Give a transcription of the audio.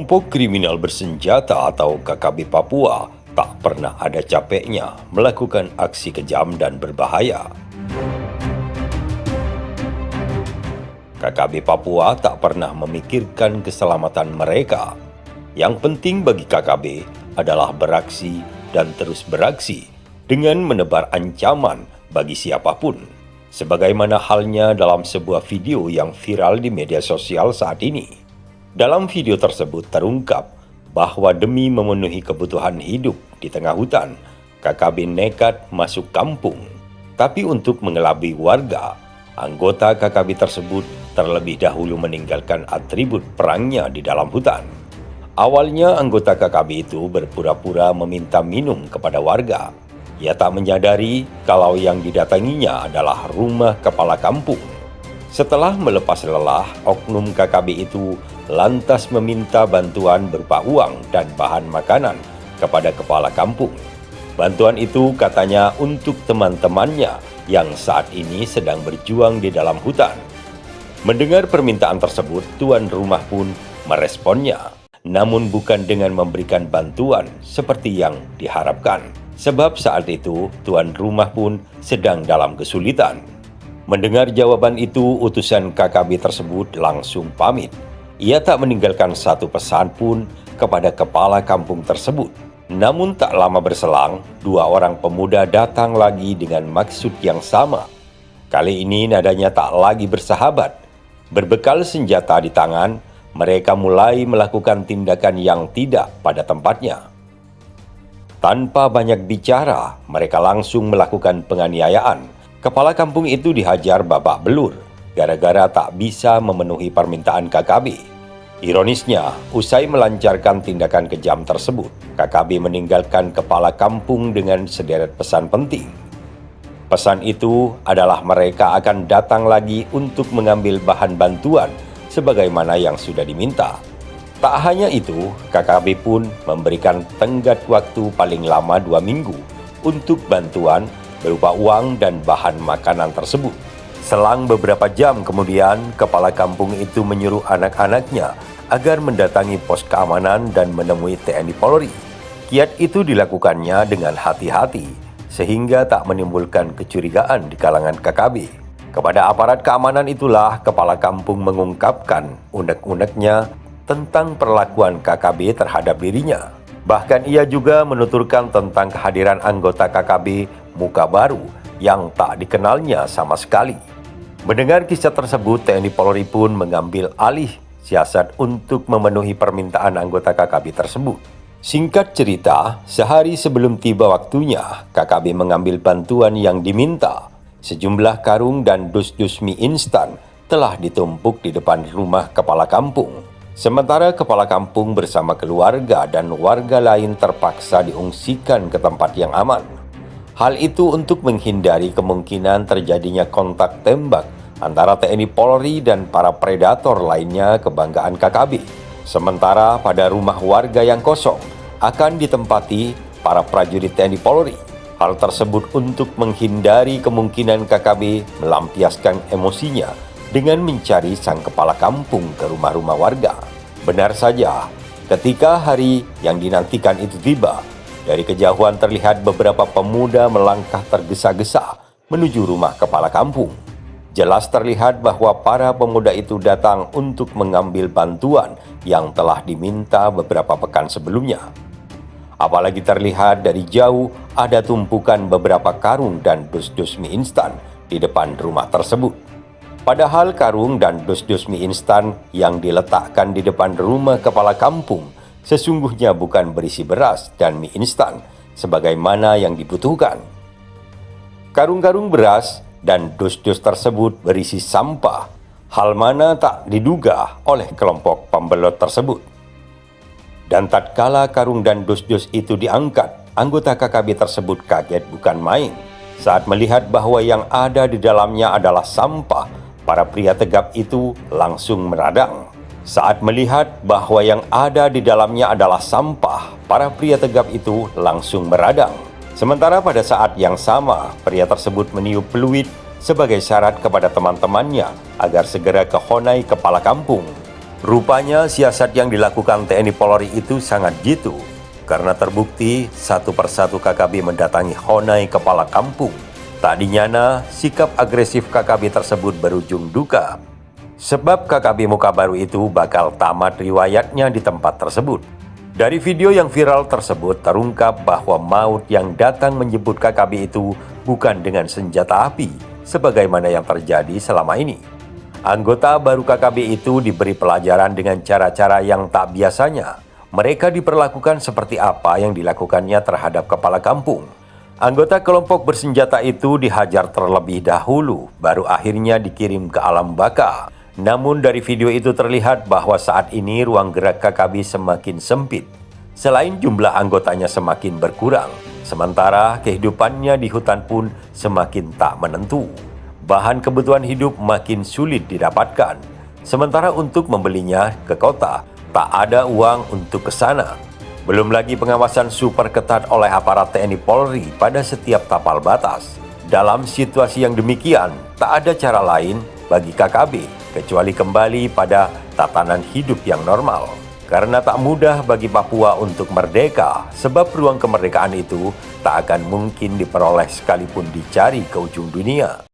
Kelompok kriminal bersenjata atau KKB Papua tak pernah ada capeknya melakukan aksi kejam dan berbahaya. KKB Papua tak pernah memikirkan keselamatan mereka. Yang penting bagi KKB adalah beraksi dan terus beraksi dengan menebar ancaman bagi siapapun. Sebagaimana halnya dalam sebuah video yang viral di media sosial saat ini. Dalam video tersebut terungkap bahwa demi memenuhi kebutuhan hidup di tengah hutan, KKB nekat masuk kampung. Tapi untuk mengelabui warga, anggota KKB tersebut terlebih dahulu meninggalkan atribut perangnya di dalam hutan. Awalnya anggota KKB itu berpura-pura meminta minum kepada warga. Ia tak menyadari kalau yang didatanginya adalah rumah kepala kampung. Setelah melepas lelah, oknum KKB itu lantas meminta bantuan berupa uang dan bahan makanan kepada kepala kampung. Bantuan itu katanya untuk teman-temannya yang saat ini sedang berjuang di dalam hutan. Mendengar permintaan tersebut, tuan rumah pun meresponnya. Namun bukan dengan memberikan bantuan seperti yang diharapkan. Sebab saat itu tuan rumah pun sedang dalam kesulitan. Mendengar jawaban itu, utusan KKB tersebut langsung pamit. Ia tak meninggalkan satu pesan pun kepada kepala kampung tersebut. Namun tak lama berselang, dua orang pemuda datang lagi dengan maksud yang sama. Kali ini nadanya tak lagi bersahabat. Berbekal senjata di tangan, mereka mulai melakukan tindakan yang tidak pada tempatnya. Tanpa banyak bicara, mereka langsung melakukan penganiayaan. Kepala kampung itu dihajar babak belur, gara-gara tak bisa memenuhi permintaan KKB. Ironisnya, usai melancarkan tindakan kejam tersebut, KKB meninggalkan kepala kampung dengan sederet pesan penting. Pesan itu adalah mereka akan datang lagi untuk mengambil bahan bantuan sebagaimana yang sudah diminta. Tak hanya itu, KKB pun memberikan tenggat waktu paling lama 2 minggu untuk bantuan berupa uang dan bahan makanan tersebut. Selang beberapa jam kemudian, kepala kampung itu menyuruh anak-anaknya agar mendatangi pos keamanan dan menemui TNI Polri. Kiat itu dilakukannya dengan hati-hati, sehingga tak menimbulkan kecurigaan di kalangan KKB. Kepada aparat keamanan itulah kepala kampung mengungkapkan unek-uneknya tentang perlakuan KKB terhadap dirinya. Bahkan ia juga menuturkan tentang kehadiran anggota KKB muka baru yang tak dikenalnya sama sekali. Mendengar kisah tersebut, TNI Polri pun mengambil alih siasat untuk memenuhi permintaan anggota KKB tersebut. Singkat cerita, sehari sebelum tiba waktunya, KKB mengambil bantuan yang diminta. Sejumlah karung dan dus-dus mie instan telah ditumpuk di depan rumah kepala kampung. Sementara kepala kampung bersama keluarga dan warga lain terpaksa diungsikan ke tempat yang aman. Hal itu untuk menghindari kemungkinan terjadinya kontak tembak antara TNI Polri dan para predator lainnya kebanggaan KKB. Sementara pada rumah warga yang kosong akan ditempati para prajurit TNI Polri. Hal tersebut untuk menghindari kemungkinan KKB melampiaskan emosinya dengan mencari sang kepala kampung ke rumah-rumah warga. Benar saja, ketika hari yang dinantikan itu tiba, dari kejauhan terlihat beberapa pemuda melangkah tergesa-gesa menuju rumah kepala kampung. Jelas terlihat bahwa para pemuda itu datang untuk mengambil bantuan yang telah diminta beberapa pekan sebelumnya. Apalagi terlihat dari jauh ada tumpukan beberapa karung dan dus-dus mie instan di depan rumah tersebut. Padahal karung dan dus-dus mie instan yang diletakkan di depan rumah kepala kampung sesungguhnya bukan berisi beras dan mie instan sebagaimana yang dibutuhkan. Karung-karung beras dan dus-dus tersebut berisi sampah, hal mana tak diduga oleh kelompok pembelot tersebut. Dan tatkala karung dan dus-dus itu diangkat, anggota KKB tersebut kaget bukan main. Saat melihat bahwa yang ada di dalamnya adalah sampah, para pria tegap itu langsung meradang. Saat melihat bahwa yang ada di dalamnya adalah sampah, para pria tegap itu langsung meradang. Sementara pada saat yang sama, pria tersebut meniup peluit sebagai syarat kepada teman-temannya agar segera ke honai kepala kampung. Rupanya siasat yang dilakukan TNI Polri itu sangat jitu, karena terbukti satu persatu KKB mendatangi Honai kepala kampung. Tak dinyana, sikap agresif KKB tersebut berujung duka. Sebab KKB muka baru itu bakal tamat riwayatnya di tempat tersebut. Dari video yang viral tersebut terungkap bahwa maut yang datang menjemput KKB itu bukan dengan senjata api, sebagaimana yang terjadi selama ini. Anggota baru KKB itu diberi pelajaran dengan cara-cara yang tak biasanya. Mereka diperlakukan seperti apa yang dilakukannya terhadap kepala kampung. Anggota kelompok bersenjata itu dihajar terlebih dahulu, baru akhirnya dikirim ke alam baka. Namun dari video itu terlihat bahwa saat ini ruang gerak KKB semakin sempit. Selain jumlah anggotanya semakin berkurang, sementara kehidupannya di hutan pun semakin tak menentu. Bahan kebutuhan hidup makin sulit didapatkan. Sementara untuk membelinya ke kota, tak ada uang untuk ke sana. Belum lagi pengawasan super ketat oleh aparat TNI Polri pada setiap tapal batas. Dalam situasi yang demikian, tak ada cara lain bagi KKB kecuali kembali pada tatanan hidup yang normal. Karena tak mudah bagi Papua untuk merdeka, sebab ruang kemerdekaan itu tak akan mungkin diperoleh sekalipun dicari ke ujung dunia.